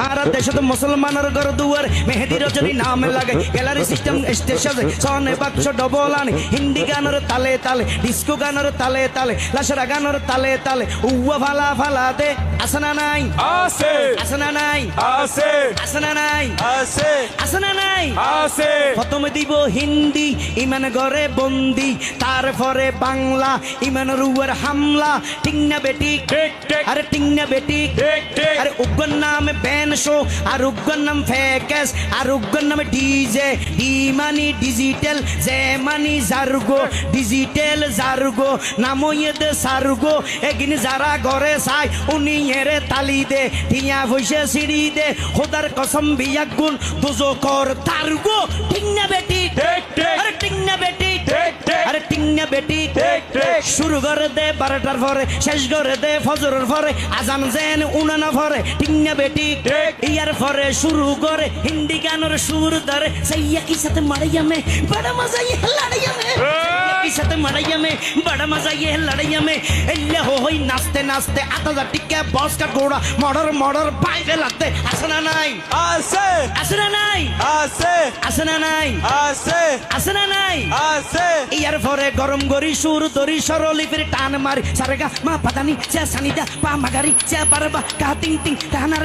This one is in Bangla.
আর দেশত মুসলমানের ঘর দুয়ার মেহেদি রজনী নাম লাগে গ্যালারি সিস্টেম স্টেশন সনে বাক্স ডবল আনি হিন্দি গানের তালে তালে ডিস্কো গানের তালে তালে লাশরা গানের তালে তালে উয়া ফালা ফালা দে আসনা নাই আছে আসনা নাই আছে আসনা নাই আছে আসনা নাই আছে প্রথমে দিব হিন্দি ইমান ঘরে বন্দি তারপরে বাংলা ইমানের উপর হামলা ঠিক না বেটি ঠিক ঠিক আরে ঠিক না বেটি ঠিক ঠিক আরে উগ্র নাম ব্যান শো আর উগ্র নাম ফেকেস আর উগ্র নাম ডিজে ডি মানি ডিজিটাল জে মানি জার্গো ডিজিটাল জার্গো নাম ইয়েদে সার্গো এগিন যারা ঘরে চাই উনি এরে তালি দে টিয়া ভইসে সিঁড়ি দে খোদার কসম বিয়াক গুণ দুজো কর তার্গো ঠিক না বেটি ঠিক ঠিক আরে ঠিক না বেটি ঠিক ঠিক আরে ঠিক না বেটি ঠিক ঠিক শুরু করে দে 12টার পরে শেষ করে দে ফজরের পরে আজান জেন উনানা পরে ঠিক না বেটি ঠিক ইয়ার পরে শুরু করে হিন্দি গানের সুর ধরে সাইয়া কি সাথে মারাইয়া মে বড় মজা ये लड़ाइया में की साथ मड़ाइया में बड़ा मजा ये लड़ाइया में एल्ले होई नाचते नाचते आता जा टिके बॉस का घोड़ा मर्डर मर्डर पाइवे लगते আসনা নাই আছে আসনা নাই আছে আসনা নাই আছে আসনা নাই আছে ইয়ার পরে গরম গরি সুর দরি সরলি ফির টান মারি সারেগা মা পাদানি চা সানিদা পা মাগারি চা বারবা কা টিং টিং টানা